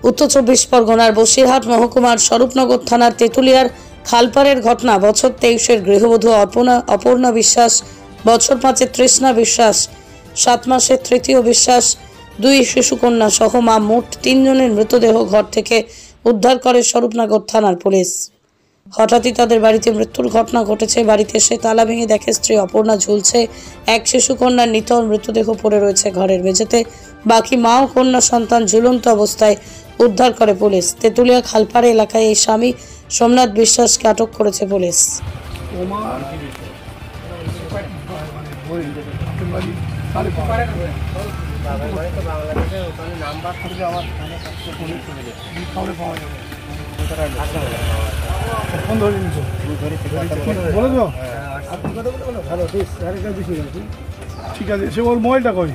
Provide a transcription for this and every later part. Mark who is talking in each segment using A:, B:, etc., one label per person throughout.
A: উত্তর 24 পরগনার বসিরহাট মহকুমার স্বরূপনগর থানার তেঁতুলিয়ার খালপাড়ের ঘটনা। বছর 23-এর গৃহবধূ অপর্ণা বিশ্বাস, বছর 5-এর তৃষ্ণা বিশ্বাস, 7 মাসের তৃতীয় বিশ্বাস, 2 শিশুকন্যা সহ মোট 3 জনের মৃতদেহ ঘর থেকে উদ্ধার করে স্বরূপনগর থানার পুলিশ। হঠাৎই তাদের বাড়িতে মৃত্যুর ঘটনা ঘটেছে। বাড়িতে এসে তালা ভেঙে দেখে স্ত্রী অপর্ণা ঝুলছে, এক শিশুকন্যার নিথর মৃতদেহ পড়ে রয়েছে ঘরের মেঝেতে। বাকি মা ও কন্যা সন্তান ঝুলন্ত অবস্থায় উদ্ধার করে পুলিশ। তেঁতুলিয়া খালপাড় এলাকায় এই স্বামী সোমনাথ বিশ্বাসকে আটক করেছে পুলিশ।
B: ঠিক আছে, সে ওর মোবাইলটা কই?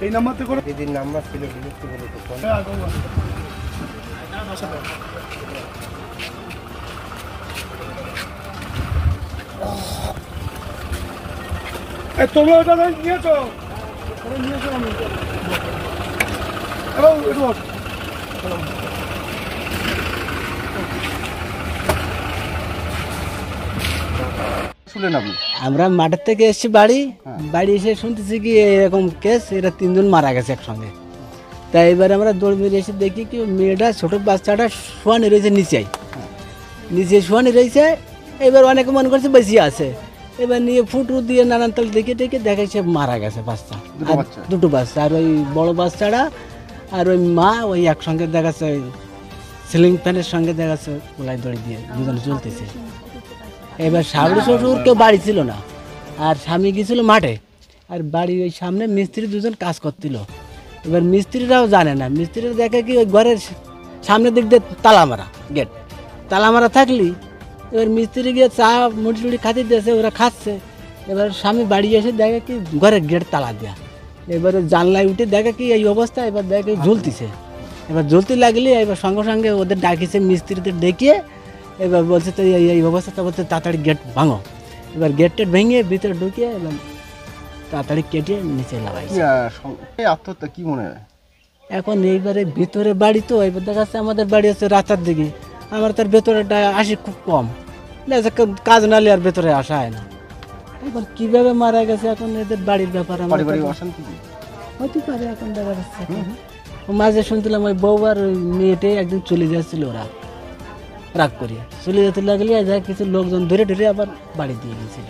B: এই নাম্বারতে করে
C: দিদির নাম্বার ছিল,
B: তোমরা ওটা নিয়েছো? আমি এবং
C: আমরা মাঠের থেকে এসেছি বাড়ি এসে শুনতেছি কি এরকম কেস, এরা 3 জন মারা গেছে একসঙ্গে। তাই এবার আমরা দৌড় মেরে এসে দেখি কি মেয়েটা ছোট বাচ্চাটা শোয়ানি রয়েছে নিচে শোয়ানি রয়েছে। এবার অনেকে মনে করছে বেশি আছে, এবার নিয়ে ফুটু দিয়ে নানান তাল দেখে দেখে সে মারা গেছে বাচ্চা, দুটো বাচ্চা। আর ওই বড় বাচ্চাটা আর ওই মা ওই একসঙ্গে দেখাচ্ছে ওই সিলিং ফ্যানের সঙ্গে দেখাচ্ছে গোলায় দড়ি দিয়ে দুজনে চলতেছে। এবার শাশুড়ি শ্বশুর কেউ বাড়ি ছিল না, আর স্বামী গিয়েছিল মাঠে, আর বাড়ি ওই সামনে মিস্ত্রি 2 জন কাজ করছিল। এবার মিস্ত্রিরাও জানে না, মিস্ত্রিরা দেখে কি ওই ঘরের সামনের দিক দিয়ে তালা মারা থাকলি এবার মিস্ত্রি গিয়ে চা মুড়ি খাতে দিয়েছে, ওরা খাচ্ছে। এবার স্বামী বাড়ি এসে দেখে কি ঘরের গেট তালা দেওয়া। এবারে জানলায় উঠে দেখে কি এই অবস্থা, এবার দেখে ঝুলতিছে। এবার জ্বলতে লাগলে এবার সঙ্গে সঙ্গে ওদের ডাকিছে, মিস্ত্রিদের ডেকে এবার বলছে তো এই অবস্থা, বলছে তাড়াতাড়ি গেট ভাঙো। এবার গেটটা ভেঙে ভিতরে ঢুকিয়ে এবার তাড়াতাড়ি কেটে নিচে লাগাইছে।
D: আত্মহত্যা কি মনে হয়
C: এখন? এইবারে ভিতরে বাড়ি তো, এবার দেখা যাচ্ছে আমাদের বাড়ি আছে রাস্তার দিকে, আমার তার ভেতরেটা আসি খুব কম, কাজ নালে আর ভেতরে আসা হয় না। এবার কিভাবে মারা গেছে এখন এদের বাড়ির ব্যাপার হতে পারে। এখন দেখা যাচ্ছে মাঝে শুনছিলাম ওই বউ আর ওই মেয়েটাই একদিন চলে যাচ্ছিল, ওরা রাগ করিয়া চলে যেতে লাগলে কিছু লোকজন ধরে আবার বাড়ি দিয়ে গেছিল।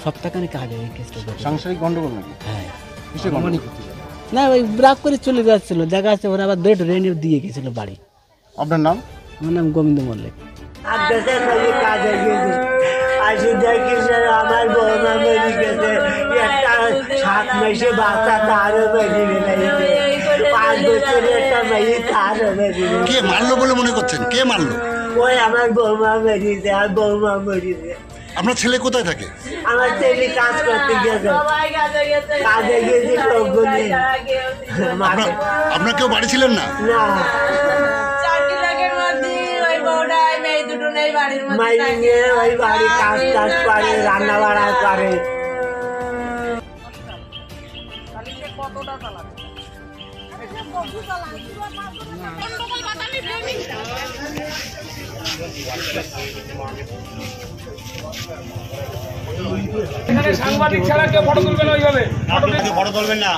C: সপ্তাহখানিক আগে
D: সাংসারিক গন্ডগোল নাকি?
C: হ্যাঁ, না ওই রাগ করে চলে যাচ্ছিল, দেখা যাচ্ছে ওরা আবার ধরে নিয়ে দিয়ে গেছিল বাড়ি।
D: আপনার নাম?
C: আমার নাম গোবিন্দ মল্লিক।
E: আমার বৌমা মরে গেছে, একটা 7 মাসে বাচ্চা তারও মরে গেছে, 5 বছরের একটা মেয়ে তারও মরে গেছে।
D: কে মারলো বলে মনে করছেন? কে মারলো?
E: ওই আমার বৌমা মরিছে, আর বৌমা মরিছে।
D: আপনার ছেলে কোথায় থাকে?
E: আমার ছেলে কাজ করতে গেছে, কাজে গেছে লোকগুলি।
D: আপনার কেউ বাড়ি ছিলেন না?
E: না, ওই বাড়ি কাজ করে, রান্না বাড়া করে।
B: সাংবাদিক ছাড়া কেউ ফটো তুলবে না, ওইভাবে
D: ফটো তুলবেন না।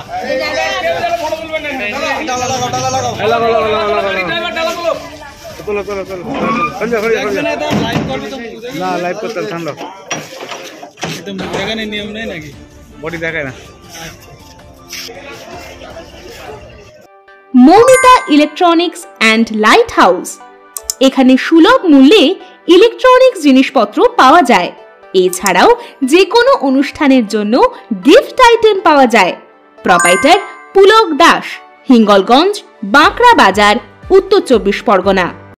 B: লাইভ করতে ঠান্ডা দেখানোর নিয়ম নেই নাকি? বডি দেখায় না।
F: Moumita electronics and light house. এখানে সুলভ মূল্যে ইলেকট্রনিক্স জিনিসপত্র পাওয়া যায়। এছাড়াও যে কোনো অনুষ্ঠানের জন্য গিফট আইটেম পাওয়া যায়। প্রোপাইটার পুলক দাস, হিঙ্গলগঞ্জ, বাঁকড়া বাজার, উত্তর 24 পরগনা।